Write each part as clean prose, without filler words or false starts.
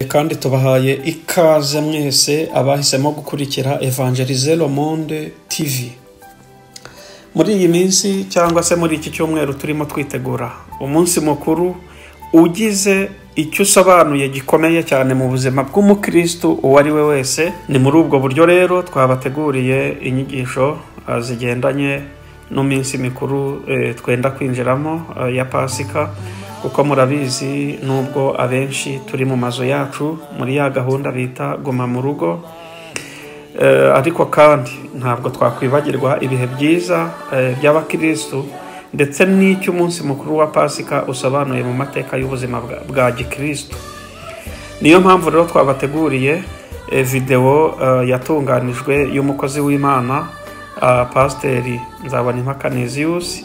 kandi tubahaye ikaze mwese abahisemo gukurikira Evangelize Le Monde TV. Muri iyi minsi cyangwa se muri iki cyumweru turimo twitegura umunsi mukuru ugize icyo usobanuye gikomeye cyane mu buzima bw'umukristo uwo ari we wese. Ni muri ubwo buryo rero twabateguriye inyigisho zigendanye n'umunsi mikuru twenda kwinjiramo ya Pasika, kuko murabizi nubwo abenshi turi mu mazu yacu muri ya gahunda bita guma mu rugo, ariko kandi ntabwo twakwibagirwa ibihe byiza by'abakristo ndetse n'icyo umunsi mukuru wa Pasika usobanuye mu mateka y'ubuzima bwa gikristo. Niyo mpamvu rero twabateguriye video yatunganijwe y'umukozi w'Imana Pasiteri Nzabonimpaka Canisius,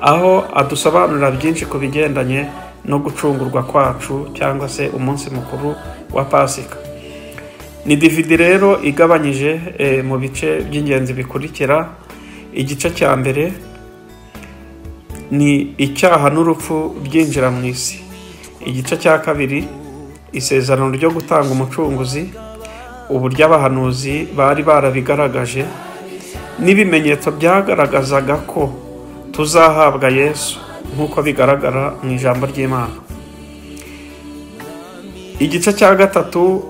aho adusobanurira byinshi ku bigendanye no gucungurwa kwacu cyangwa se umunsi mukuru wa Pasika. Ni DVD rero igabanyije mu bice by'ingenzi bikurikira. Igice cya mbere ni icyaha n'urupfu byinjira mu isi. Igice cya kabiri isezerano ryo gutanga umucunguzi, uburyo abahanuzi bari barabigaragaje n'ibimenyetso byagaragazaga ko tuzahabwa Yesu nk'uko bigaragara mu ijambo ry'Imana. Igice cya gatatu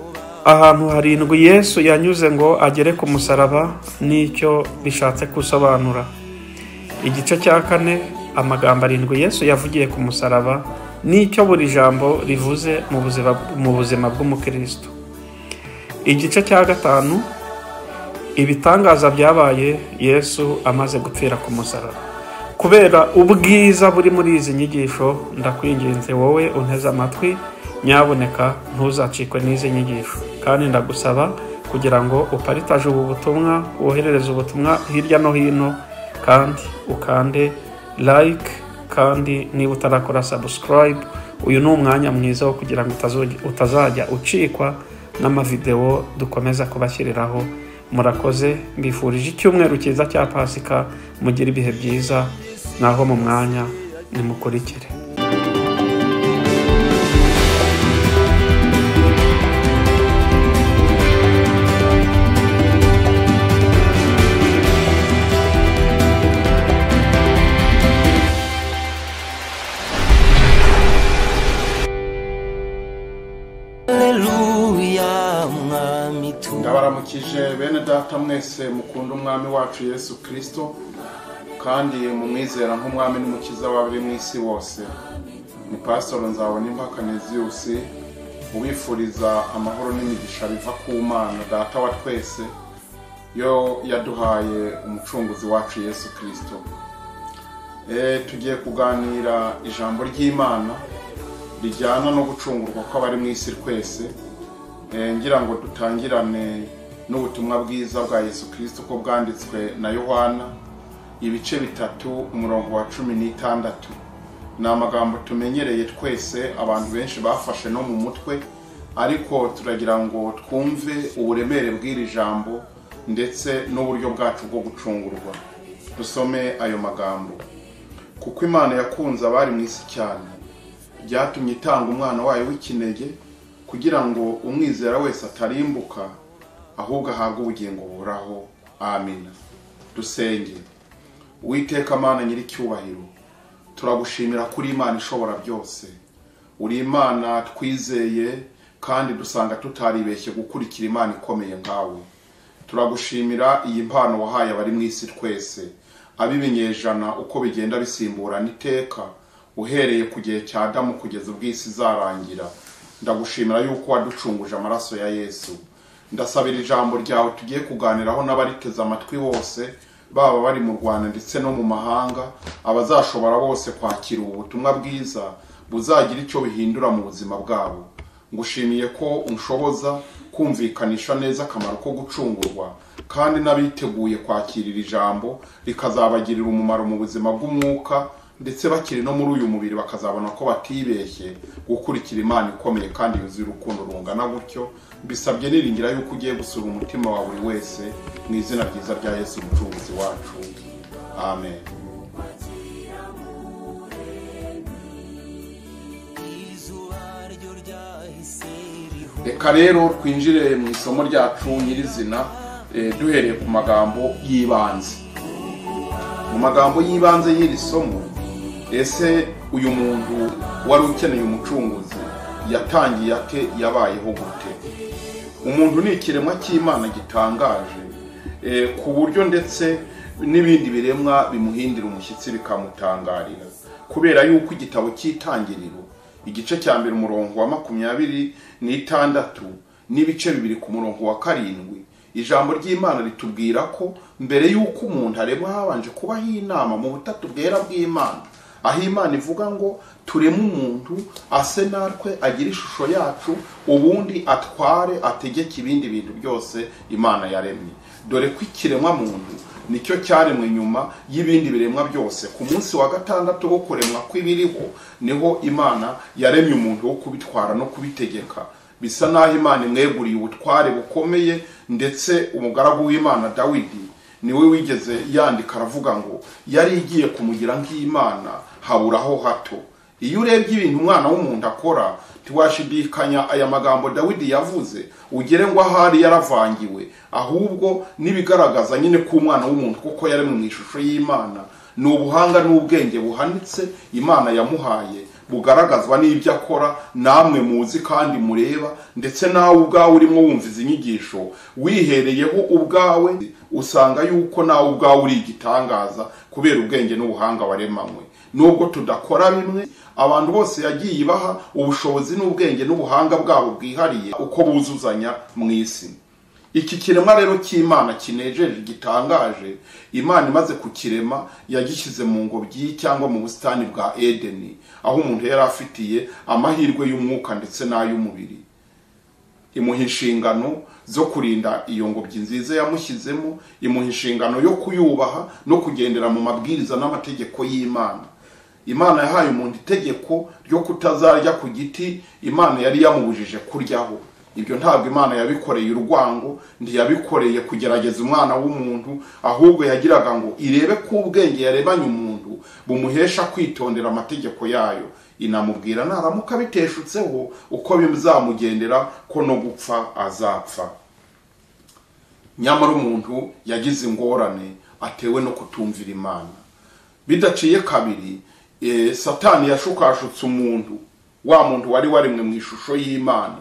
ahantu harindwi Yesu yanyuze ngo agere ku musaraba n'icyo bishatse gusobanura. Igice cya kane amagambo arindwi Yesu yavugiye ku musaraba n'icyo buri jambo rivuze mu buzima bw'umukristo. Igice cya gatanu ibitangaza byabaye Yesu amaze gupfira ku musaraba. Kubera ubwiza buri muri izi nyigisho, ndakwinginze wowe unteze amatwi, nyaboneka ntuzacikwe n'izi nyigisho, kandi ndagusaba kugira ngo uparitaje ubu butumwa, woherereze ubutumwa hirya no hino, kandi ukande like, kandi niba utarakora subscribe, uyu ni umwanya mwiza wo kugira ngo utazajya ucikwa n'amavideo dukomeza kubashyiriraho. Murakoze, mbifurije icyumweru cyiza cya Pasika, mugire ibihe byiza, naho mu mwanya nimukurikire. Ndabaramukije bene data mwese mukunda umwami wacu Yesu Kristo kandi mumwizera nk'umwami n'umukiza w'abari mu isi bose. Ni Pastor Nzabonimpaka Canisius ubifuriza amahoro n'imigisha biva ku Mana Data wa twese, yo yaduhaye umucunguzi wacu Yesu Kristo. Tugiye kuganira ijambo ry'Imana rijyana no gucungurwa kw'abari mu isi twese. Ngira ngo dutangirane n'ubutumwa bwiza bwa Yesu Kristo ko bwanditswe na Yohana, ibice 3 umurongo wa 16. Ni amagambo tumenyereye twese, abantu benshi bafashe no mu mutwe, ariko turagira ngo twumve uburemere bw'iri jambo ndetse n'uburyo bwacu bwo gucungurwa. Dusome ayo magambo. Kuko Imana yakunze abari mu isi cyane, byatumye itanga umwana wayo w'ikinege, kugira ngo umwizera wese atarimbuka ahubwo ahabwe ubugingo buhoraho. Amina. Dusenge. Uwiteka Mana nyiricyubahiro, turagushimira kuri Imana ishobora byose. Uri Imana twizeye kandi dusanga tutaribeshye gukurikira Imana ikomeye nkawe. Turagushimira iyi mpano wahaye abari mu isi twese, abibinyejana uko bigenda bisimburana iteka, uhereye ku gihe cya Adamu kugeza ubw'isi zarangira. Ndagushimira yuko waducunguje amaraso ya Yesu. Ndasabira ijambo ryawe tugiye kuganiraho n'abariteze amatwi bose, baba bari mu Rwanda ndetse no mu mahanga, abazashobora bose kwakira ubutumwa bwiza buzagira icyo bihindura mu buzima bwabo. Ngushimiye ko unshoboza kumvikanisha neza akamaro ko gucungurwa, kandi n'abiteguye kwakirira ijambo rikazabagirira umumaro mu buzima bw'umwuka, ndetse bakiri no muri uyu mubiri bakazabona ko batibeshye gukurikira Imana ikomeye kandi yuzuye urukundo rungana gutyo. Bisabye niringira yuko ugiye gusura umutima wa buri wese, mu izina ryiza rya Yesu umucunguzi wacu. Amen. Izuba ryo ryahise riho reka rero twinjire mu isomo ryacu nyirizina duhereye ku magambo y'ibanze. Mu magambo y'ibanze y'iri somo, ese uyu muntu wari ukeneye umucunguzi yatangiye ate, yabayeho gute? Umuntu ni ikiremwa cy'Imana gitangaje ku buryo ndetse n'ibindi biremwa bimuhindira umushyitsi bikamutangarira, kubera yuko igitabo cy'Itangiriro igice cya mbere umurongo wa 26 n'ibice 2 ku murongo wa 7, ijambo ry'Imana ritubwira ko mbere yuko umuntu aremwa habanje kubaho inama mu butatu bwera bw'Imana, aho Imana ivuga ngo tureme umuntu ase natwe, agira ishusho yacu, ubundi atware ategeke ibindi bintu byose Imana yaremye. Dore ko ikiremwa muntu nicyo cyaremwe nyuma y'ibindi biremwa byose. Ku munsi wa 6 wo kuremwa kw'ibiriho niho Imana yaremye umuntu wo kubitwara no kubitegeka. Bisa naho Imana imweguriye ubutware bukomeye, ndetse umugaragu w'Imana Dawidi niwe wigeze yandika aravuga ngo yari igiye kumugira nk'Imana haburaho hato. Iyo urebye ibintu umwana w'umuntu akora, tiwashidikanya aya magambo Dawidi yavuze ugere ngo ahari yaravangiwe, ahubwo nibigaragaza nyine ko umwana w'umuntu kuko yaremwe mu ishusho y'Imana, ni ubuhanga n'ubwenge buhanitse Imana yamuhaye, bugaragazwa n'ibyo akora namwe muzi kandi mureba, ndetse nawe ubwawe urimo wumva izi nyigisho wihereyeho ubwawe, usanga yuko nawe ubwawe uri igitangaza kubera ubwenge n'ubuhanga waremanywe. Nubwo tudakora bimwe, abantu bose yagiye ibaha ubushobozi n'ubwenge n'ubuhanga bwabo bwihariye uko buzuzanya mu isi. Iki kiremwa rero cy'Imana kinejeje gitangaje, Imana imaze kukirema yagishyize mu ngobyi cyangwa mu busitani bwa Edeni, aho umuntu yari afitiye amahirwe y'umwuka ndetse n'ay'umubiri. Imuha inshingano zo kurinda iyo ngobyi nziza yamushyizemo, imuha inshingano yo kuyubaha no kugendera mu mabwiriza n'amategeko y'Imana. Imana yahaye umuntu itegeko ryo kutazarya ku giti Imana yari yamubujije kuryaho. Ibyo ntabwo Imana yabikoreye urwango, ntiyabikoreye kugerageza umwana w'umuntu, ahubwo yagiraga ngo irebe ko ubwenge yarebanye umuntu bumuhesha kwitondera amategeko yayo. Inamubwira naramuka biteshutseho uko bizamugendera ko no gupfa azapfa. Nyamara umuntu yagize ingorane atewe no kutumvira Imana. Bidaciye kabiri, Satani yashukashutse umuntu, wa muntu wari waremwe mu ishusho y'Imana.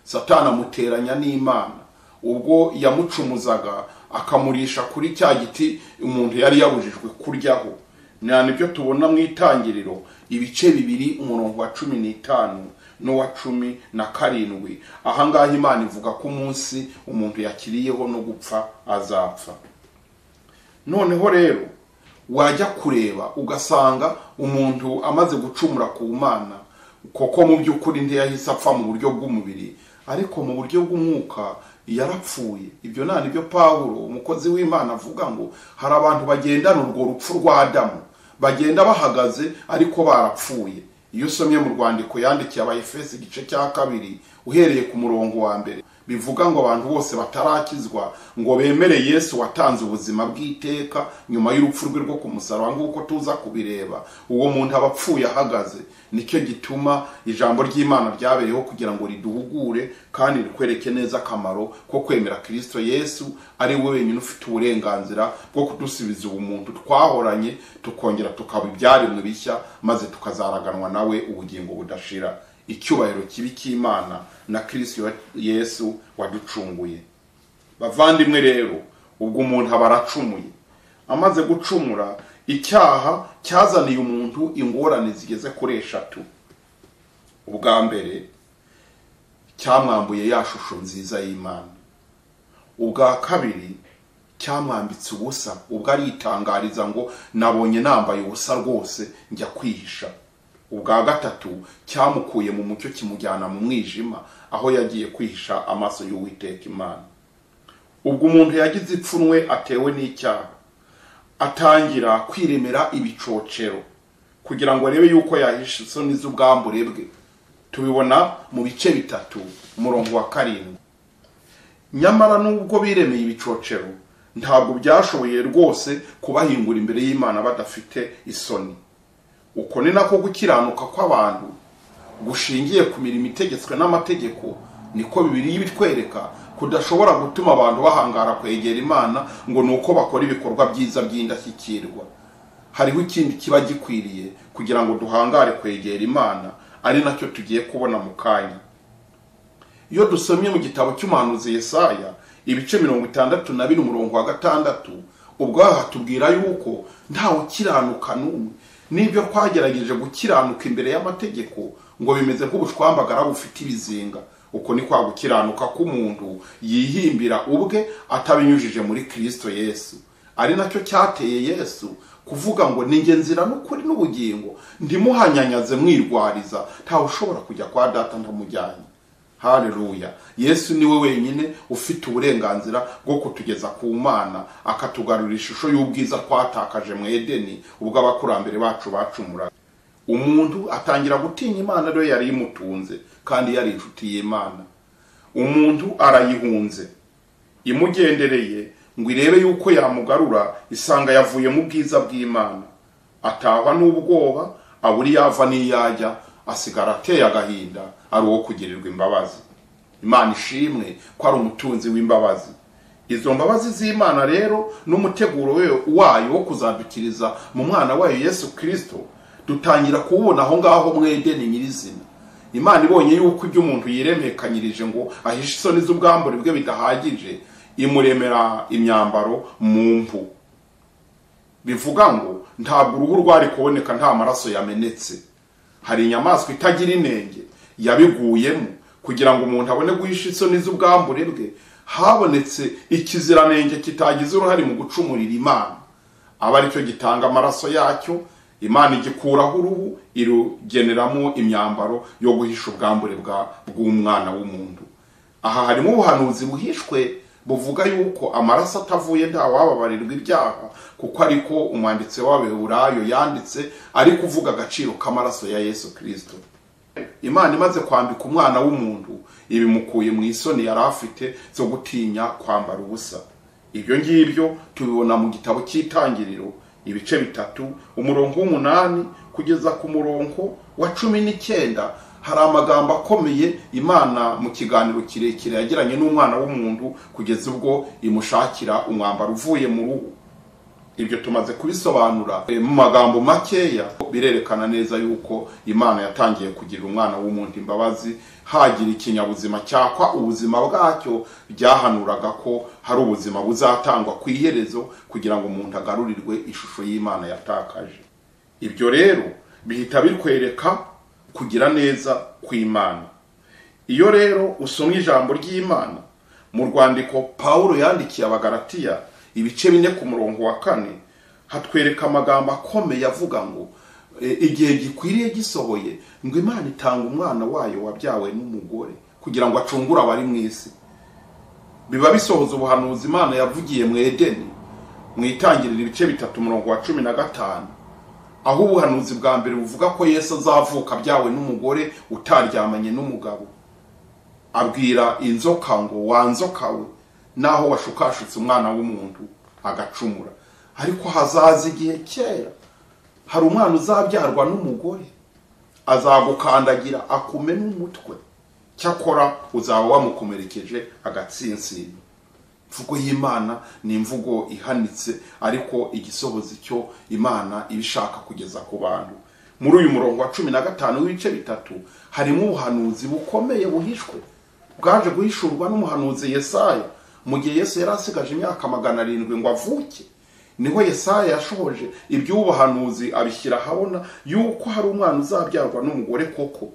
Satani amuteranya n'Imana ubwo yamucumuzaga akamurisha kuri cya giti umuntu yari yabujijwe kuryaho. Nibyo tubona mu Itangiriro ibice 2 umurongo wa 15 n'uwa 17. Ahangaha Imana ivuga ko umunsi umuntu yakiriyeho no gupfa azapfa. Noneho rero wajya kureba ugasanga umuntu amaze gucumura ku Mana, koko mu by'ukuri ntiyahise apfa mu buryo bw'umubiri, ariko mu buryo bw'umwuka yarapfuye. Ibyo nibyo Pawulo umukozi w'Imana avuga ngo hari abantu bagendana urwo rupfu rwa Adamu, bagenda bahagaze ariko barapfuye. Iyo usomye mu rwandiko yandikiye Abaefesi igice cya 2 uhereye ku murongo wa 1, bivuga ngo abantu bose batarakizwa ngo bemere Yesu watanze ubuzima bw'iteka nyuma y'urupfu rwe rwo kumusaraba, nguko tuza kubireba, uwo muntu abapfuye ahagaze. Nicyo gituma ijambo ry'Imana ryabereho kugira ngo riduhugure kandi rikwereke neza akamaro ko kwemera Kristo Yesu ari we wenyine ufite uburenganzira bwo kudusubiza ubumuntu twahoranye, tukongera tukaba ibyaremwe bishya, maze tukazaraganwa nawe ubugingo budashira. Icyubahiro kibi cy'Imana na Kristo Yesu waducunguye. Bavandimwe rero, ubwo umuntu abaracumuye, amaze gucumura, icyaha cyazaniye umuntu ingorane zigeze kuri 3. Ubwa mbere cyamwambuye ya shusho nziza y'Imana. Ubwa kabiri cyamwambitse ubusa, ubwo aritangariza ngo nabonye nambaye ubusa rwose njya kwihisha. Ubwa gatatu cyamukuye mu mucyo kimujyana mu mwijima, aho yagiye kwihisha amaso y'Uwiteka Imana. Ubwo umuntu yagize ipfunwe atewe n'icyaha, atangira kwiremera ibicocero kugira ngo arebe yuko yahisha isoni z'ubwambure bwe. Tubibona mu bice 3 umurongo wa 7. Nyamara nubwo biremeye ibicocero, ntabwo byashoboye rwose kubahingura imbere y'Imana badafite isoni. Uko ni nako gukiranuka kw'abantu gushingiye ku mirimo itegetswe n'amategeko niko Bibiliya ibitwereka, kudashobora gutuma abantu bahangara kwegera Imana ngo nuko bakora ibikorwa byiza by'indashyikirwa. Hariho ikindi kiba gikwiriye kugira ngo duhangare kwegera Imana, ari nacyo tugiye kubona mu kanya. Iyo dusomye mu gitabo cy'umuhanuzi Yesaya ibice 62 umurongo wa 6, ubwo hatubwira yuko ntawe ukiranuka n'umwe, n'ibyo twagerageje gukiranuka imbere y'amategeko ngo bimeze nk'ubushwambagara bufite ibizinga. Uko ni kwa gukiranuka k'umuntu yihimbira ubwe atabinyujije muri Kristo Yesu. Ari nacyo cyateye Yesu kuvuga ngo ninjye nzira n'ukuri n'ubugingo, ndimuhanyanyaze mwirwariza, ntawe ushobora kujya kwa Data ntamujyanye. Haleluya. Yesu niwe wenyine ufite uburenganzira bwo kutugeza ku Mana, akatugarurira ishusho y'ubwiza twatakaje mu Edeni ubwo abakurambere bacu bacumura. Umuntu atangira gutinya Imana rero yari imutunze kandi yari inshuti y'Imana. Umuntu arayihunze, imugendereye ngo irebe yuko yamugarura, isanga yavuye mu bwiza bw'Imana. Atahwa n'ubwoba, aburi yava n'iyajya, asigara ateye agahinda, ari uwo kugirirwa imbabazi. Imana ishimwe ko ari umutunzi w'imbabazi. Izo mbabazi z'Imana rero n'umuteguro wayo wo kuzadukiriza mu mwana wayo Yesu Kristo dutangira kubona aho ngaho mu Edeni nyirizina. Imana ibonye yuko ibyo umuntu yiremekanyirije ngo ahishe isoni z'ubwambure bwe bidahagije, imuremera imyambaro mu mpu. Bivuga ngo ntabwo uruhu rwari kuboneka nta maraso yamenetse. Hari inyamaswa itagira inenge yabiguyemo kugira ngo umuntu abone guhisha isoni z'ubwambure bwe. Habonetse ikiziranenge kitagize uruhare mu gucumurira Imana, aba aricyo gitanga amaraso yacyo. Imana igikuraho uruhu, irugeneramo imyambaro yo guhisha ubwambure bw'umwana w'umuntu. Aha harimo ubuhanuzi buhishwe buvuga yuko amaraso atavuye nta wababarirwa ibyaha, kuko ariko umwanditsi w'Abaheburayo yanditse ari kuvuga agaciro k'amaraso ya Yesu Kristo. Imana imaze kwambika umwana w'umuntu, ibimukuye mu isoni yari afite zo gutinya kwambara ubusa. Ibyo ngibyo tubibona mu gitabo cy'Itangiriro ibice 3 umurongo w'8 kugeza ku murongo wa 19. Hari amagambo akomeye Imana mu kiganiro kirekire yagiranye n'umwana w'umuntu kugeza ubwo imushakira umwambaro uvuye mu ruhu. Ibyo tumaze kubisobanura mu magambo makeya, birerekana neza yuko Imana yatangiye kugira umwana w'umuntu imbabazi. Hagira ikinyabuzima cyakwa ubuzima bwacyo, byahanuraga ko hari ubuzima buzatangwa ku iherezo kugira ngo umuntu agarurirwe ishusho y'Imana yatakaje. Ibyo rero bihita bikwereka kugira neza kw'Imana. Iyo rero usomye ijambo ry'Imana mu rwandiko Paulo yandikiye Abagalatiya ibice 4 ku murongo wa 4, hatwereka amagambo akomeye avuga ngo igihe gikwiriye gisohoye ngo Imana itanga umwana wayo wabyawe n'umugore kugira ngo acungure abari mu isi. Biba bisohoza ubuhanuzi Imana yavugiye mu Edeni mu Itangiriro ibice 3 umurongo wa 15, aho ubuhanuzi bwa mbere buvuga ko Yesu azavuka abyawe n'umugore utaryamanye n'umugabo. Abwira inzoka ngo wanzoka we, naho washukashutse umwana w'umuntu agacumura. Ariko hazaza igihe kera, hari umwana uzabyarwa n'umugore, azagukandagira akume n'umutwe, cyakora uzaba wamukomerekeje agatsinsino. Imvugo y'Imana ni imvugo ihanitse, ariko igisobozi cyo Imana ibishaka kugeza ku bantu. Muri uyu murongo wa 15 w'ibice 3 harimo ubuhanuzi bukomeye buhishwe, bwaje guhishurwa n'umuhanuzi Yesaya mu gihe Yesu yari asigaje imyaka 700 ngo avuke. Niho Yesaya yashoje iby'ubuhanuzi abishyira habona yuko hari umwana uzabyarwa n'umugore. Koko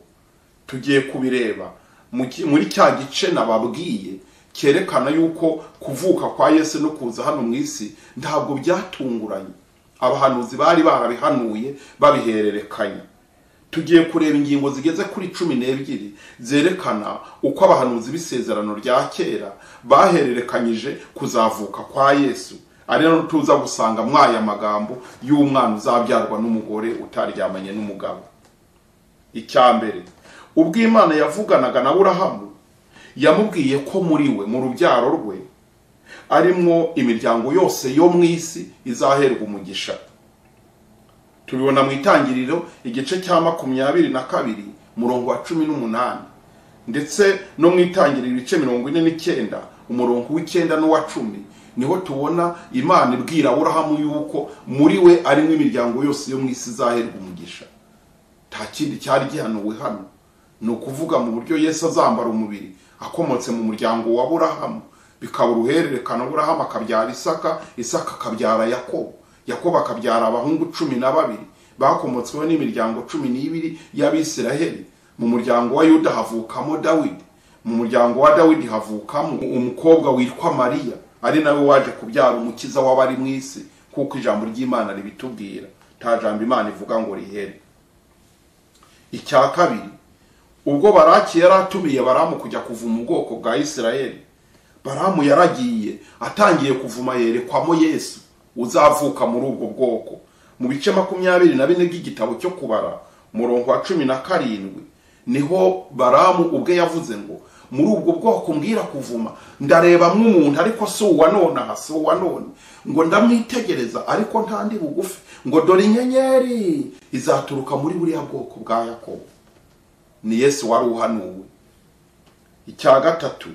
tugiye kubireba muri cya gice nababwiye cyerekana yuko kuvuka kwa Yesu no kuza hano mu isi ntabwo byatunguranye. Abahanuzi bari barabihanuye babihererekanya. Tugiye kureba ingingo zigeze kuri 12 zerekana uko abahanuzi b'isezerano rya kera bahererekanyije kuzavuka kwa Yesu. Ari no tuza gusanga mwaya magambo y'umwana uzabyarwa n'umugore utaryamanye n'umugabo. Icyambere, ubwo Imana yavuganaga na Aburahamu, yamubwiye ko muri we, mu rubyaro rwe, arimwo imiryango yose yo mu isi izaherwa umugisha. Tubibona mu Itangiriro igice cya 22 murongo wa 18. ndetse no mu itangiriro ibice 49 umurongo w'9 n'uwa 10 niho tubona Imana ibwira Aburahamu yuko muri we arimo imiryango yose yo mu isi izaherwa umugisha. Nta kindi cyari gihanuwe hano, ni ukuvuga mu buryo Yesu azambara umubiri akomotse mu muryango wa Aburahamu, bikaba uruhererekana. Aburahamu akabyara Isaka, Isaka akabyara Yakobo, Yakobo akabyara abahungu 12 bakomotsweho n'imiryango 12 y'Abisiraheli. Mu muryango wa Yuda havukamo Dawidi, mu muryango wa Dawidi havukamo umukobwa witwa Mariya, ari nawe waje kubyara umukiza w'abari mu isi, kuko ijambo ry'Imana ribitubwira. Nta jambo Imana ivuga ngo rihere. Icya kabiri, ubwo Baraki yaratumiye Baramu kujya kuvuma ubwoko bwa Isiraheli, Baramu yaragiye atangiye kuvuma yerekwamo Yesu uzavuka muri ubwo bwoko. Mu bice 24 by'igitabo cyo kubara umurongo wa 17 niho Baramu ubwe yavuze ngo muri ubwo bwoko mbwira kuvuma ndareba umuntu ariko si uwa none, hasi uwa none, ngo ndamwitegereza ariko ntandi bugufi, ngo dore inyenyeri izaturuka muri buriya bwoko bwa Yakobo. Ni Yesu wari uhanuwe. Icya gatatu,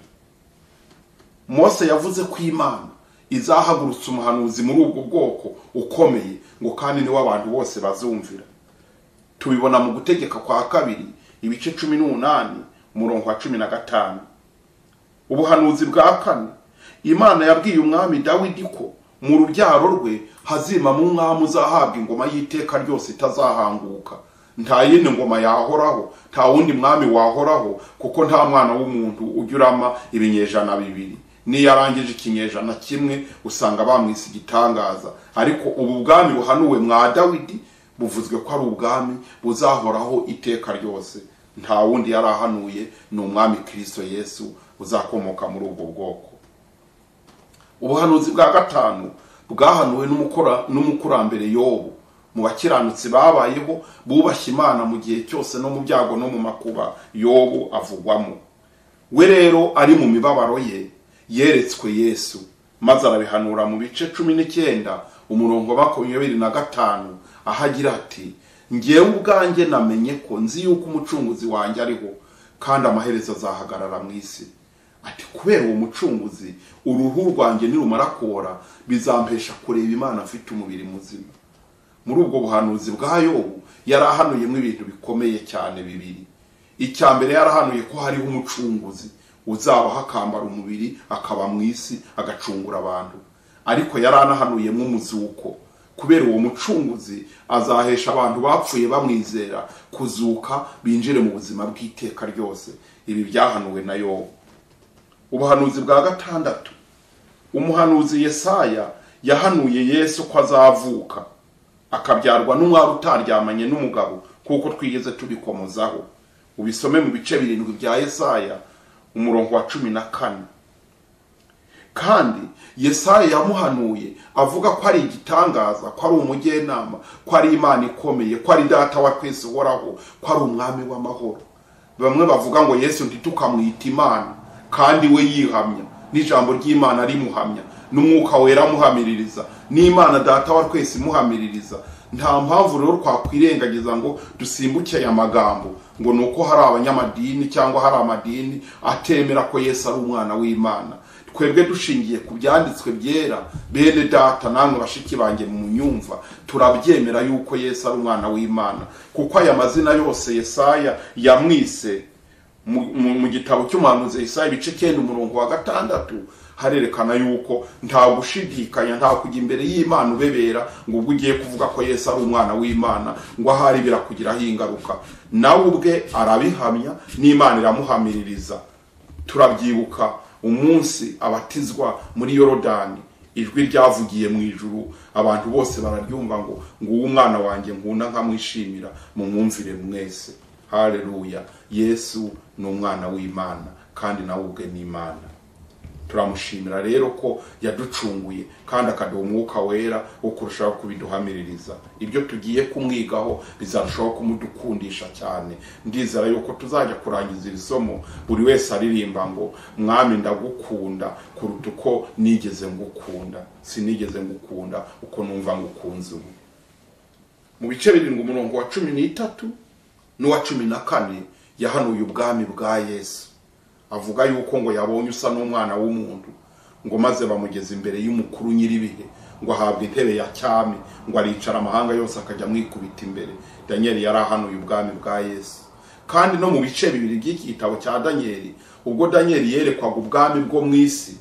Mose yavuze ko Imana izahagurutsa umuhanuzi muri ubwo bwoko ukomeye, ngo kandi niwe abantu bose bazumvira. Tubibona mu gutegeka kwa kabiri ibice 18 umurongo wa 15. Ubuhanuzi bwa kane, Imana yabwiye umwami Dawidi ko mu rubyaro rwe hazima mu mwami uzahabwa ingoma y'iteka ryose itazahanguka. Nta yindi ngoma yahoraho, nta wundi mwami wahoraho, kuko nta mwana w'umuntu ujyurama ibinyejana 2. Ni yarangije ikinyejana kimwe usanga bamwise igitangaza. Ariko ubu bwami buhanuwe mwa Dawidi buvuzwe ko ari ubwami buzahoraho iteka ryose. Nta wundi yarahanuye, ni umwami Kristo Yesu uzakomoka muri ubwo bwoko. Ubuhanuzi bwa gatanu bwahanuwe n'umukurambere Yobu. Mu bakiranutsi babayeho bubashye Imana mu gihe cyose no mu byago no mu makuba, Yobu avugwamo. We rero ari mu mibabaro ye yeretswe Yesu, maze arabihanura mu bice 19 umurongo wa 25 ahagira ati, ngewe ubwanjye namenye ko nzi yuko umucunguzi wanjye ariho, kandi amaherezo azahagarara mu isi. Ati kubera uwo mucunguzi uruhu rwanjye nirumara kora bizampesha kureba Imana afite umubiri muzima. Muri ubwo buhanuzi bwa Yobu yarahanuyemo ibintu bikomeye cyane bibiri. Icya mbere yarahanuye ko hariho umucunguzi uzaba hakambara umubiri akaba mu isi agacungura abantu, ariko yaranahanuyemo umuzuko. Kubera uwo mucunguzi azahesha abantu bapfuye bamwizera kuzuka binjire mu buzima bw'iteka ryose. Ibi byahanuwe na Yobu. Ubuhanuzi bwa gatandatu, umuhanuzi Yesaya yahanuye Yesu ko azavuka akabyarwa n'umwari utaryamanye n'umugabo, kuko twigeze tubikomozaho. Ubisome mu bice 7 bya Yesaya umurongo wa 14. Kandi Yesaya yamuhanuye avuga ko ari igitangaza, ko ari umugenama, ko ari Imana ikomeye, ko ari data wa twese uhoraho, ko ari umwami w'amahoro. Bamwe bavuga ngo Yesu ntitukamwita Imana, kandi we yihamya, n'ijambo ry'Imana rimuhamya, n'umwuka wera muhamiririza, n'Imana data wa twese muhamiririza. Nta mpamvu rero twakwirengagiza ngo dusimbuke aya magambo ngo nuko hari abanyamadini cyangwa hari amadini atemera ko Yesu ari umwana w'Imana. Twebwe dushingiye ku byanditswe byera, bene data namwe bashiki banjye mu nyumva, turabyemera yuko Yesu ari umwana w'Imana, kuko aya mazina yose Yesaya yamwise mu gitabo cy'umuhanuzi Yesaya ibice 9 umurongo wa 6 harerekana yuko nta gushidikanya, nta kujya imbere y'Imana ubebera ngo ubwo ugiye kuvuga ko Yesu ari umwana w'Imana ngo ahari birakugiraho ingaruka. Nawe ubwe arabihamya, n'Imana iramuhamiririza. Turabyibuka umunsi abatizwa muri Yorodani, ijwi ryavugiye mu ijuru, abantu bose bararyumva ngo uwo mwana wanjye nkunda nkamwishimira, mu mwumvire mwese. Haleluya! Yesu ni umwana w'Imana, kandi nawe ubwe ni Imana. Turamushimira rero ko yaducunguye kandi akaduha umwuka wera wo kurushaho kubiduhamiririza. Ibyo tugiye kumwigaho bizarushaho kumudukundisha cyane. Ndizera yuko tuzajya kurangiza iri somo buri wese aririmba ngo mwami ndagukunda kuruta uko nigeze ngukunda, sinigeze ngukunda uko numva ngukunze ubu. Mu bice 7 umurongo wa 13 n'uwa 14 yahanuye ubwami bwa Yesu. avuga yuko ngo yabonye usa n'umwana w'umuntu, ngo maze bamugeza imbere y'umukuru nyiribihe, ngo ahabwa intebe ya cyami, ngo aricara amahanga yose akajya mwikubita imbere. Daniel yari ahanuye ubwami bwa Yesu. Kandi no mu bice bibiri by'iki gitabo cya Daniel, ubwo Daniel yerekwaga ubwami bwo mu isi,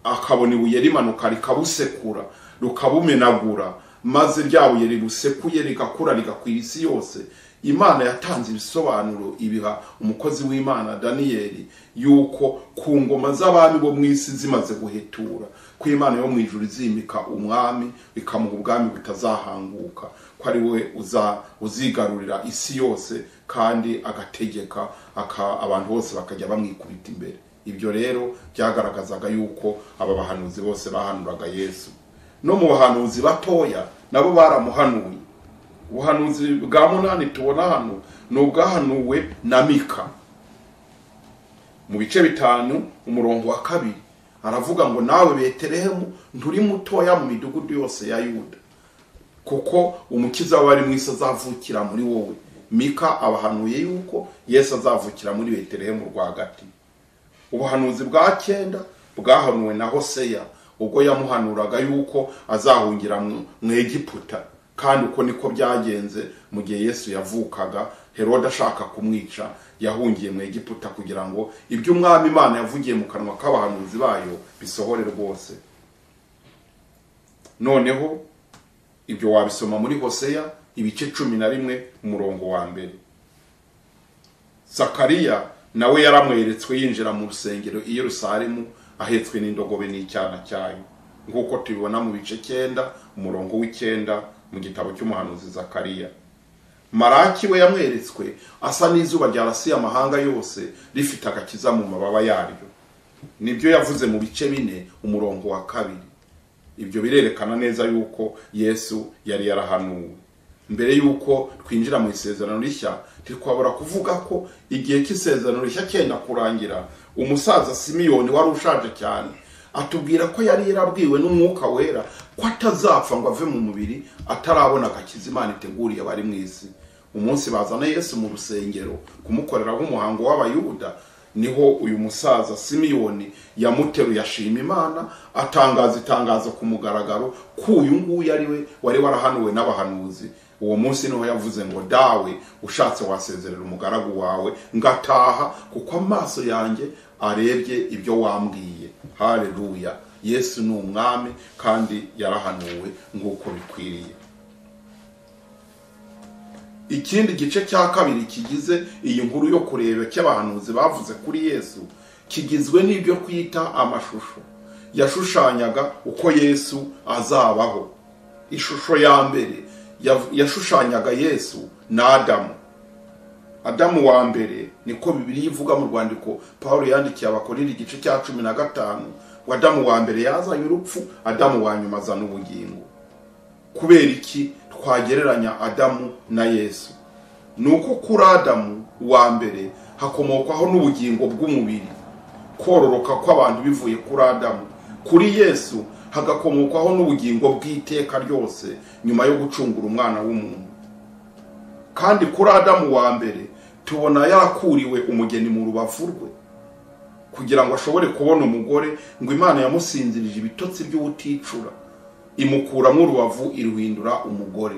akabona ibuye rimanuka rikabusekura rukabumenagura, maze rya buye rirusekuye rigakura rigakwira isi yose. Imana yatanze ibisobanuro ibiha umukozi w'Imana Daniel yuko ku ngoma z'abami bo mu isi zimaze guhetura, ko Imana yo mu ijuru izimika umwami ikamuha ubwami butazahanguka, ko ari we uzigarurira isi yose kandi agategeka abantu bose bakajya bamwikubita imbere. Ibyo rero byagaragazaga yuko aba bahanuzi bose bahanuraga Yesu. No mu bahanuzi batoya nabo baramuhanuye. Ubuhanuzi bwa munani tubona hano ni ubwahanuwe na Mika. Mu bice 5 umurongo wa 2 aravuga ngo nawe Betelehemu nturi mutoya mu midugudu yose ya Yuda, kuko umukiza wari mu isi azavukira muri wowe. Mika abahanuye yuko Yesu azavukira muri Betelehemu rwagati. Ubuhanuzi bwa 9 bwahanuwe na Hoseya ubwo yamuhanuraga yuko azahungira mu Egiputa, kandi uko niko byagenze mu gihe Yesu yavukaga. Herode ashaka kumwica yahungiye mu Egiputa kugira ngo ibyo umwami Imana yavugiye mu kanwa k'abahanuzi bayo bisohore rwose. Noneho ibyo wabisoma muri Hoseya ibice 11 umurongo wa 1. Zakariya nawe yaramweretswe yinjira mu rusengero i Yerusalemu ahetswe n'indogobe n'icyana cyayo, nk'uko tubibona mu bice 9 umurongo w'9 mu gitabo cy'umuhanuzi Zakariya. Maraki we yamweretswe asa n'izuba ryarasiye amahanga yose rifite agakiza mu mababa yaryo. Nibyo yavuze mu bice 4 umurongo wa 2. Ibyo birerekana neza yuko Yesu yari yarahanuwe. Mbere yuko twinjira mu isezerano rishya, twabura kuvuga ko igihe cy'isezerano rishya cyenda kurangira, umusaza Simiyoni wari ushaje cyane atubwira ko yari yarabwiwe n'umwuka wera ko atazapfa ngo ave mu mubiri atarabona agakiza Imana iteguriye abari mu isi. Umunsi bazana Yesu mu rusengero kumukorera nk'umuhango w'Abayuda, niho uyu musaza Simiyoni yamuteruye ashima Imana, atangaza itangazo ku mugaragaro ko uyu nguyu ari we wari warahanuwe n'abahanuzi. Uwo munsi niho yavuze ngo dawe ushatse wasezerera umugaragu wawe ngataha, kuko amaso yanjye arebye ibyo wambwiye. Haleluya! Yesu ni umwami kandi yarahanuwe nk'uko bikwiriye. Ikindi gice cya 2 kigize iyi nkuru yo kureba cy'abahanuzi bavuze kuri Yesu kigizwe n'ibyo kwita amashusho yashushanyaga uko Yesu azabaho. Ishusho ya mbere yashushanyaga Yesu na Adamu. Adamu wa mbere niko Bibiliya ivuga mu rwandiko Paulo yandikiye Abakorinto igice cya 15, Adamu wa mbere yazanye urupfu, Adamu wa nyuma azana ubugingo. Kubera iki twagereranya Adamu na Yesu? Nuko kuri Adamu wa mbere hakomokwaho n'ubugingo bw'umubiri, kororoka kw'abantu bivuye kuri Adamu. Kuri Yesu hagakomokwaho n'ubugingo bw'iteka ryose nyuma yo gucungura umwana w'umuntu. Kandi kuri Adamu wa mbere tubona yarakuriwe umugeni mu rubavu rwe kugira ngo ashobore kubona umugore, ngo Imana yamusinzirije ibitotsi by'ubuticura imukura mu rubavu iruhindura umugore.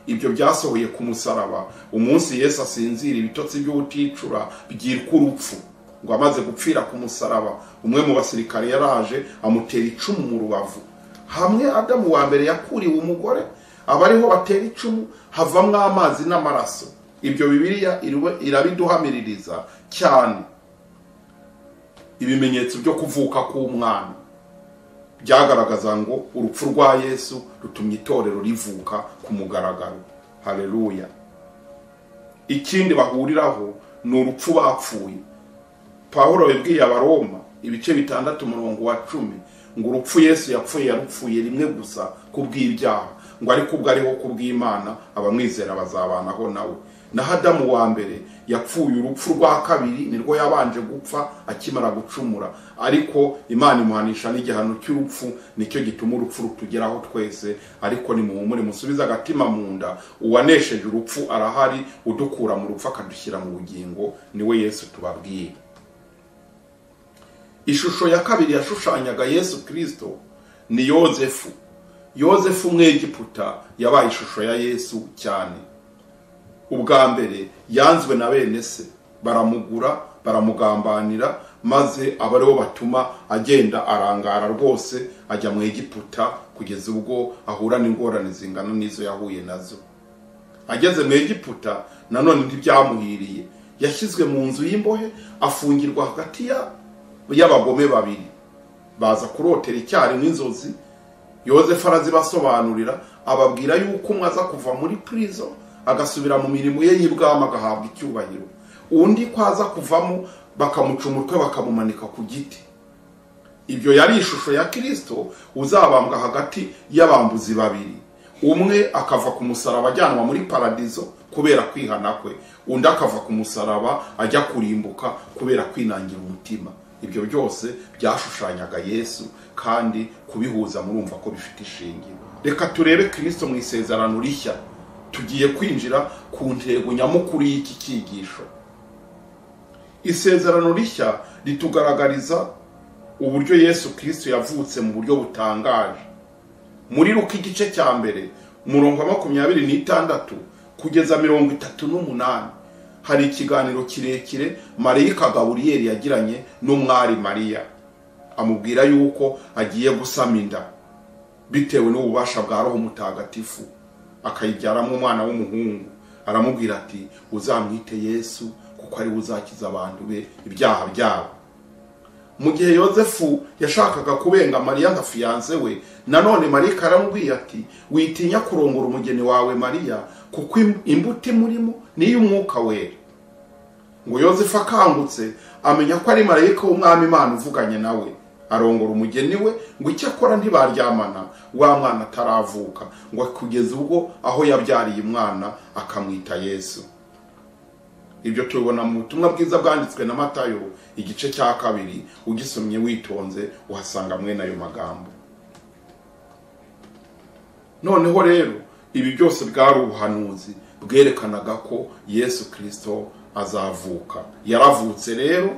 Ibyo byasohoye ku musaraba umunsi Yesu asinzira ibitotsi by'ubuticura byirwa urupfu. Ngo amaze gupfira ku musaraba, umwe mu basirikare yaraje amutera icumu mu rubavu. Hamwe Adamu wa mbere yakuriwe umugore, abariho batera icumu havamwe amazi n'amaraso. Ibyo Bibiliya irabiduhamiririza cyane. Ibimenyetso byo kuvuka k'umwana byagaragaza ngo urupfu rwa Yesu rutumye itorero rivuka ku mugaragaro. Haleluya! Ikindi bahuriraho ni urupfu bapfuye. Paulo yabwiye Abaroma ibice 6 umurongo wa 10 ngo urupfu Yesu yapfuye yarupfuye rimwe gusa kubw'ibyaha, ngo ariko ubwo ariho kubw'Imana abamwizera bazabanaho nawe. Na Adamu wa mbere yapfuye urupfu rwa 2 nirwo yabanje gupfa akimara gucumura, ariko Imana imuhanisha n'igihano cy'urupfu, nicyo gituma urupfu rutugeraho twese. Ariko ni muhumure musubiza agatima mu nda, uwanesheje urupfu arahari udukura mu rupfu akadushyira mu bugingo, niwe Yesu tubabwiye. ishusho ya kabiri yashushanyaga Yesu Kristo ni Yozefu. Yozefu Umwegiputa yabaye ishusho ya Yesu cyane. Ubwa mbere yanzwe na bene se, baramugura, baramugambanira, maze abariho batuma agenda arangara rwose ajya mu Egiputa kugeza ubwo ahura n'ingorane zingana n'izo yahuye nazo. Ageze mu Egiputa nanone ntibyamuhiriye, yashyizwe mu nzu y'imbohe, afungirwa hagati y'abagome babiri. Baza kurotera icyari n'inzozi. Yozefu arazibasobanurira, ababwira yuko umwe aza kuva muri prison agasubira mu mirimo ye y'ibwami agahabwa icyubahiro, undi kwaza kuvamo bakamuca umutwe bakamumanika ku giti. Ibyo yari ishusho ya Kristo uzabambwa hagati y'abambuzi babiri. Umwe akava ku musaraba ajyanwa muri paradizo kubera kwihana kwe, undi akava ku musaraba ajya kurimbuka kubera kwinangira umutima. Ibyo byose byashushanyaga Yesu, kandi kubihuza murumva ko bifite ishingiro. Reka turebe Kristo mu isezerano rishya. Tugiye kwinjira ku ntego nyamukuru y'iki cyigisho. Isezerano rishya ritugaragariza uburyo Yesu Kristo yavutse mu buryo butangaje. Muri Luka igice cya mbere umurongo wa 26 kugeza 38 hari ikiganiro kirekire Marayika Gaburiyeli yagiranye n'umwari Mariya, amubwira yuko agiye gusama inda bitewe n'ububasha bwa Roho Mutagatifu, akayibyaramo umwana w'umuhungu. Aramubwira ati uzamwite Yesu kuko ari uzakiza abantu be ibyaha byabo. Mu gihe Yozefu yashakaga kubenga Mariya nka fiancé we, nanone Marayika aramubwiye ati witinya kurongora umugeni wawe Mariya kuko imbuto murimo ni y'Umwuka Wera. Ngo Yozefu akangutse amenya ko ari Marayika w'Umwami Imana uvuganye nawe, arongora umugeni we, ngo icyo akora ntibaryamana wa mwana ataravuka, ngo kugeza ubwo aho yabyariye umwana akamwita Yesu. Ibyo tubona mu butumwa bwiza bwanditswe na Matayo igice cya 2, ugisomye witonze uhasanga mwene ayo magambo. Noneho rero ibi byose bwari ubuhanuzi bwerekanaga ko Yesu Kristo azavuka. Yaravutse rero,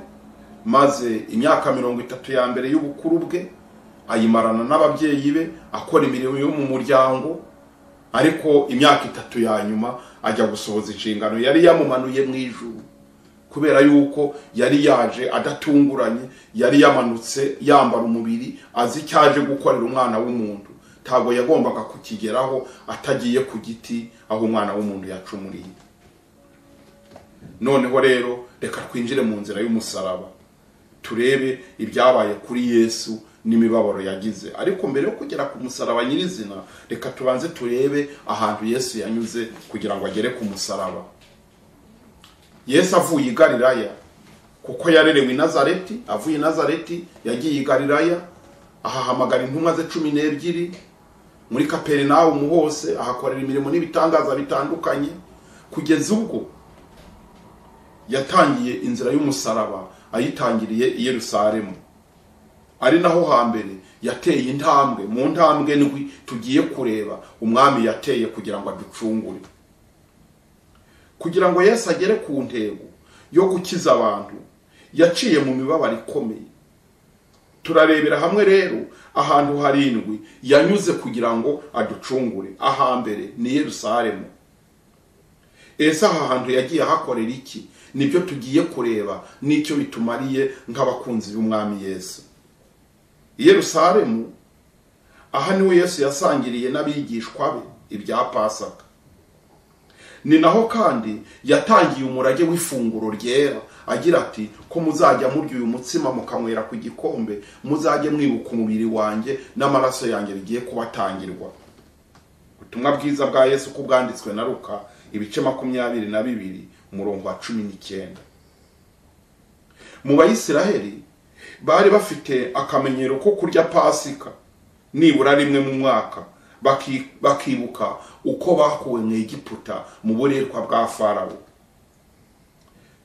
maze imyaka 30 ya mbere y'ubukuru bwe ayimarana n'ababyeyi be akora imirimo yo mu muryango, ariko imyaka 3 ya nyuma ajya gusohoza inshingano yari yamumanuye mu ijuru, kubera yuko yari yaje adatunguranye, yari yamanutse yambara umubiri azi cyaje gukorera umwana w'umuntu. Ntabwo yagombaga kukigeraho atagiye ku giti aho umwana w'umuntu yacumuriye. Noneho rero reka twinjire mu nzira y'umusaraba, turebe ibyabaye kuri Yesu n'imibabaro yagize. Ariko mbere yo kugera ku musaraba nyirizina, reka tubanze turebe ahantu Yesu yanyuze kugira ngo agere ku musaraba. Yesu avuye i Galilaya, kuko yarerewe i Nazareti. Avuye i Nazareti yagiye i Galilaya, ahahamagara intumwa ze 12 muri Kaperinawumu hose, ahakorera imirimo n'ibitangaza bitandukanye, kugeza ubwo yatangiye inzira y'umusaraba ayitangiriye i Yerusalemu. Ari naho hambere yateye intambwe mu ntambwe ndwi tugiye kureba umwami yateye kugira ngo aducungure. Kugira ngo Yesu agere ku ntego yo gukiza abantu, yaciye mu mibabaro ikomeye. Turarebera hamwe rero ahantu 7 yanyuze kugira ngo aducungure. Ahambere ni Yerusalemu. Ese aha hantu yagiye hakorera iki? Nibyo tugiye kureba n'icyo bitumariye nk'abakunzi b'umwami Yesu. Yerusalemu, aha niho Yesu yasangiriye n'abigishwa be ibya Pasaka. Ni naho kandi yatangiye umurage w'ifunguro ryera, agira ati ko muzajya murya uyu mutsima mukamwera ku gikombe, muzajye mwibuka umubiri wanjye n'amaraso yanjye bigiye kubatangirwa. Ubutumwa bwiza bwa Yesu ko bwanditswe na Luka ibice 22 umurongo wa 19. Mu Bayisiraheli bari bafite akamenyero ko kurya Pasika nibura rimwe mu mwaka, bakibuka uko bakuwe mu Egiputa mu buretwa bwa Farawo.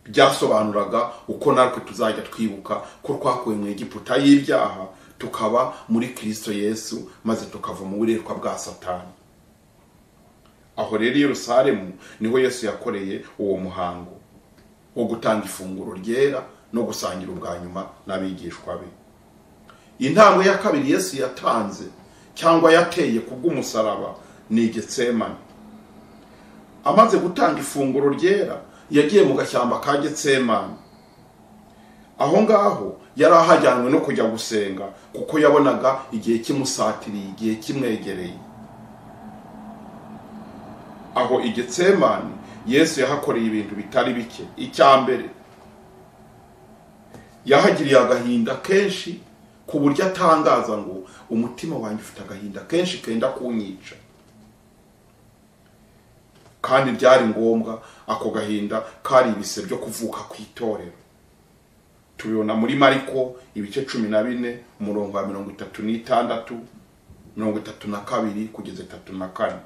Byasobanuraga uko natwe tuzajya twibuka ko twakuwe mu Egiputa y'ibyaha tukaba muri Kristo Yesu, maze tukava mu buretwa bwa Satani. Aho rero Yerusalemu niho Yesu yakoreye uwo muhango wo gutanga ifunguro ryera no gusangira ubwa nyuma n'abigishwa be. Intambwe ya kabiri Yesu yatanze cyangwa yateye kubw'umusaraba ni Getsemani. Amaze gutanga ifunguro ryera yagiye mu gashyamba ka Getsemani. Aho ngaho yari ahajyanwe no kujya gusenga kuko yabonaga igihe kimusatiriye, igihe kimwegereye. Aho i Getsemani Yesu yahakoreye ibintu bitari bike. Icyambere, yahagiriye agahinda kenshi ku buryo atangaza ngo umutima wanjye ufite agahinda kenshi kenda kunyica. Kandi byari ngombwa, ako gahinda kari ibise byo kuvuka ku itorero. Tubibona muri Mariko ibice 14 umurongo wa 36, 32 kugeza 34.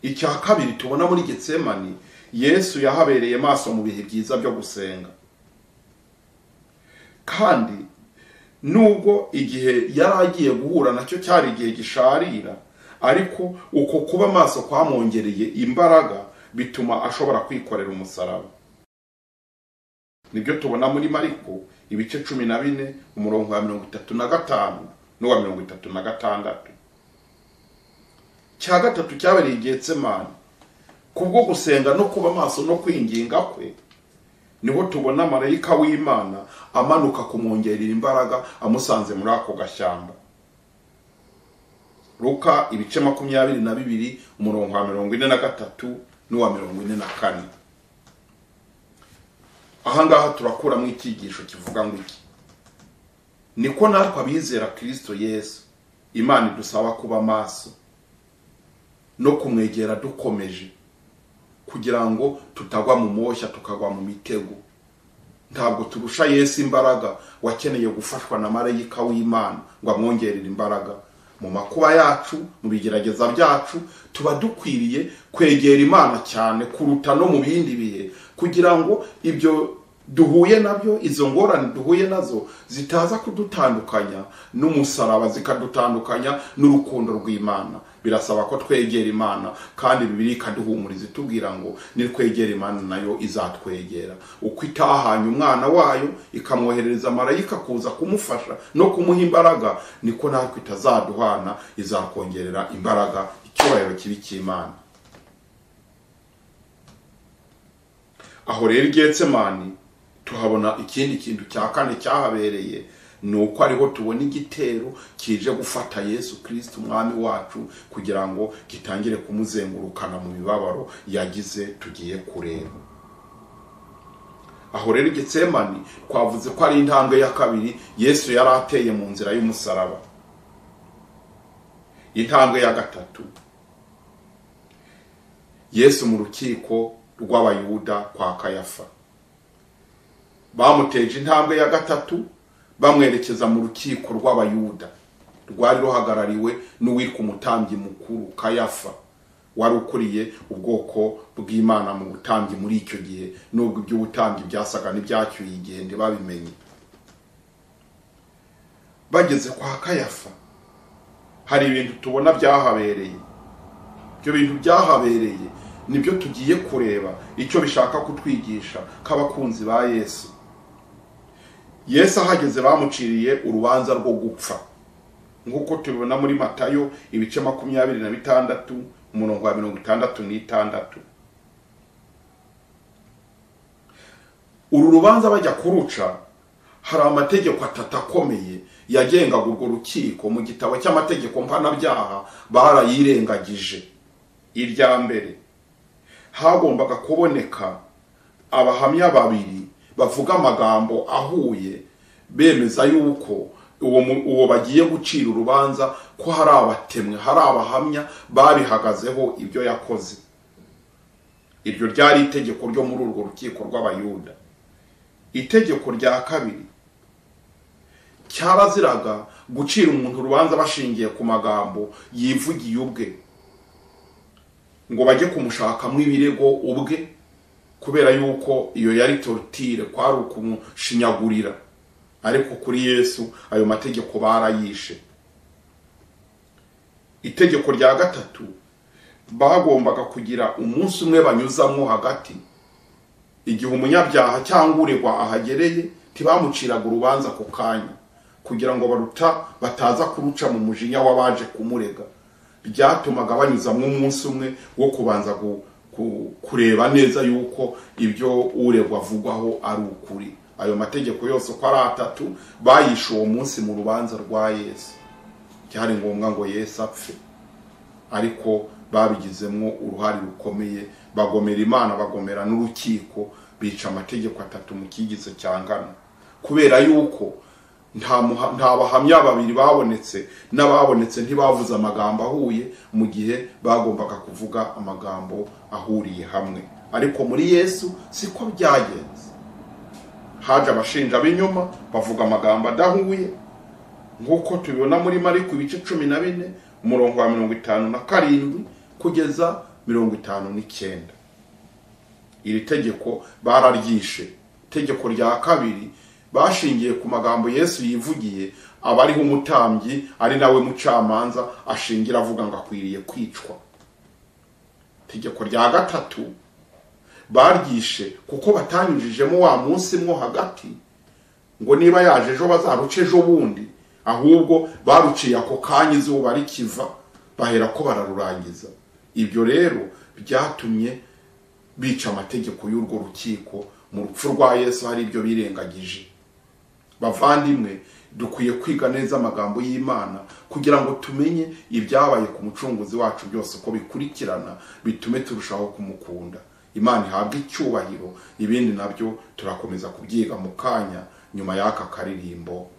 Icya kabiri tubona muri Getsemani, Yesu yahabereye maso mu bihe byiza byo gusenga. Kandi nubwo igihe yaragiye guhura nacyo cyari igihe gisharira, ariko uko kuba maso kwamwongereye imbaraga bituma ashobora kwikorera umusaraba. Nibyo tubona muri Mariko ibice 14 umurongo wa 35 n'uwa 36. Cya gatatu cyabereye Getsemani, kubwo gusenga no kuba maso no kwinginga kwe, niho tubona marayika w'Imana amanuka kumwongerera imbaraga amusanze muri ako gashyamba. Luka ibice 22 umurongo wa 43 n'uwa 44. Ahangaha turakura mu icyigisho kivuga ngo iki: niko natwe abizera Kristo Yesu Imana idusaba kuba maso no kumwegera dukomeje, kugira ngo tutagwa mu moshya tukagwa mu mitego. Ntabwo turusha Yesu imbaraga, wakeneye gufashwa na marayika w'Imana ngo amwongerere imbaraga. Mu makuba yacu, mu bigerageza byacu, tuba dukwiriye kwegera Imana cyane kuruta no mu bindi bihe, kugira ngo ibyo duhuye nabyo, izo ngorane duhuye nazo zitaza kudutandukanya n'umusaraba, zikadutandukanya n'urukundo rw'Imana. Birasaba ko twegera Imana, kandi Bibiliya ikaduhumuriza itubwira ngo nitwegera Imana nayo izatwegera. Uko itahanye umwana wayo ikamwoherereza marayika kuza kumufasha no kumuha imbaraga, niko natwe itazaduhana, izakongerera imbaraga. Icyubahiro kibi cy'Imana. Aho rero Getsemani tuhabona ikindi kintu cya kane cyahabereye, nuko ariho tubona igitero kije gufata Yesu Kristo umwami wacu, kugira ngo gitangire kumuzengurukana mu bibabaro yagize tugiye kureba. Aho rero Getsemani twavuze ko ari intambwe ya kabiri Yesu yari ateye mu nzira y'umusaraba. Intambwe ya gatatu, Yesu mu rukiko rw'Abayuda kwa Kayafa. Bamuteje intambwe ya gatatu bamwerekeza mu rukiko rw'Abayuda, rwari ruhagarariwe n'uwitwa umutambyi mukuru Kayafa, wari ukuriye ubwoko bw'Imana mu butambyi muri icyo gihe, nubwo iby'ubutambyi byasaga n'ibyacyuye igihe ntibabimenye. Bageze kwa Kayafa, hari ibintu tubona byahabereye. Ibyo bintu byahabereye nibyo tugiye kureba icyo bishaka kutwigisha k'abakunzi ba Yesu. Yesu ahageze bamuciriye urubanza rwo gupfa, nk'uko tubibona muri Matayo ibice 26 umurongo wa 66. Uru rubanza bajya kuruca, hari amategeko atatu akomeye yagengaga urwo rukiko. Mu gitabo cy'amategeko mpanabyaha barayirengagije. Irya mbere, hagombaga kuboneka abahamya babiri bavuga amagambo ahuye, bemeza yuko uwo bagiye gucira urubanza ko hari abatemwe, hari abahamya babihagazeho ibyo yakoze. Iryo ryari itegeko ryo muri urwo rukiko rw'Abayuda. Itegeko rya kabiri, cyaraziraga gucira umuntu urubanza bashingiye ku magambo yivugiye ubwe, ngo bajye kumushakamo ibirego ubwe, kubera yuko iyo yari tortire, kwari ukumushinyagurira. Ariko kuri Yesu ayo mategeko barayishe. Itegeko rya gatatu, bagombaga kugira umunsi umwe banyuzamo hagati igihe umunyabyaha cyangwa uregwa ahagereye ntibamuciraga urubanza ku kanya kugira ngo bataza kuruca mu mujinya w'abaje kumurega. Byatumaga banyuzamo umunsi umwe wo kubanza kureba neza yuko ibyo uregwa avugwaho ari ukuri. Ayo mategeko yose uko ari 3 bayishe uwo munsi mu rubanza rwa Yesu. Cyari ngombwa ngo Yesu apfe, ariko babigizemo uruhare rukomeye, bagomera Imana, bagomera n'urukiko, bica amategeko 3 mu kigize cyangana. Kubera yuko nta bahamya babiri babonetse, n'ababonetse ntibavuze amagambo ahuye mu gihe bagombaga kuvuga amagambo ahuriye hamwe. Ariko muri Yesu siko byagenze. Haje abashinja b'inyuma bavuga amagambo adahuye, nk'uko tubibona muri Mariko ibice 14 umurongo wa 57 kugeza 59. Iri tegeko bararyishe. Tegeko rya kabiri bashingiye ku magambo Yesu yivugiye, abariho umutambyi ari nawe mucamanza ashingira avuga ngo akwiriye kwicwa. Tegeko rya gatatu baryishe kuko batanyujijemo wa munsi mwo hagati ngo niba yaje ejo bazaruce ejo bundi, ahubwo baruciye ako kanya izuba rikiva bahera ko bararurangiza. Ibyo rero byatumye bica amategeko y'urwo rukiko. Mu rupfu rwa Yesu hari ibyo birengagije. Bavandimwe, dukwiye kwiga neza amagambo y'Imana kugira ngo tumenye ibyabaye ku mucunguzi wacu byose ko bikurikirana, bitume turushaho kumukunda. Imana ihabwe icyubahiro. Ibindi nabyo turakomeza kubyiga mu kanya nyuma y'aka karirimbo.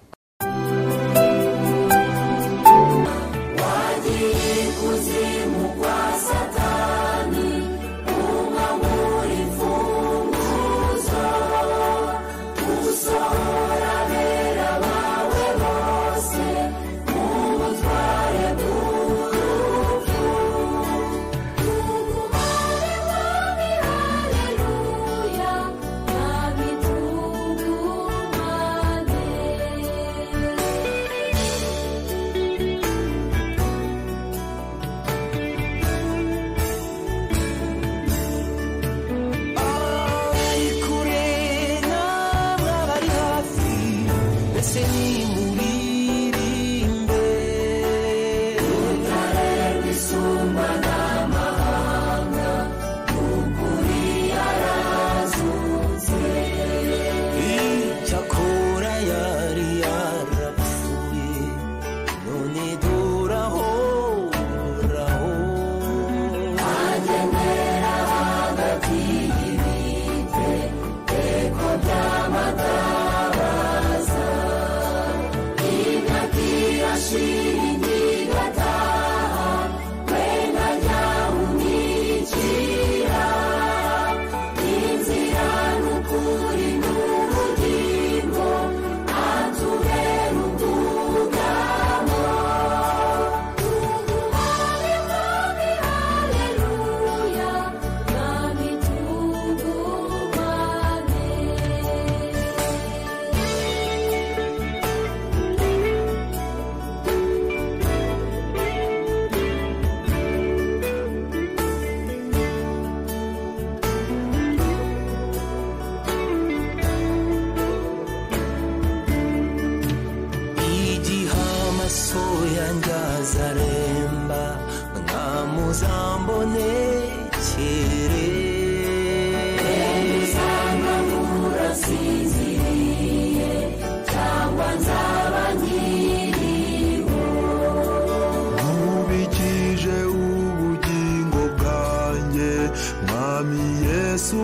Mwami Yesu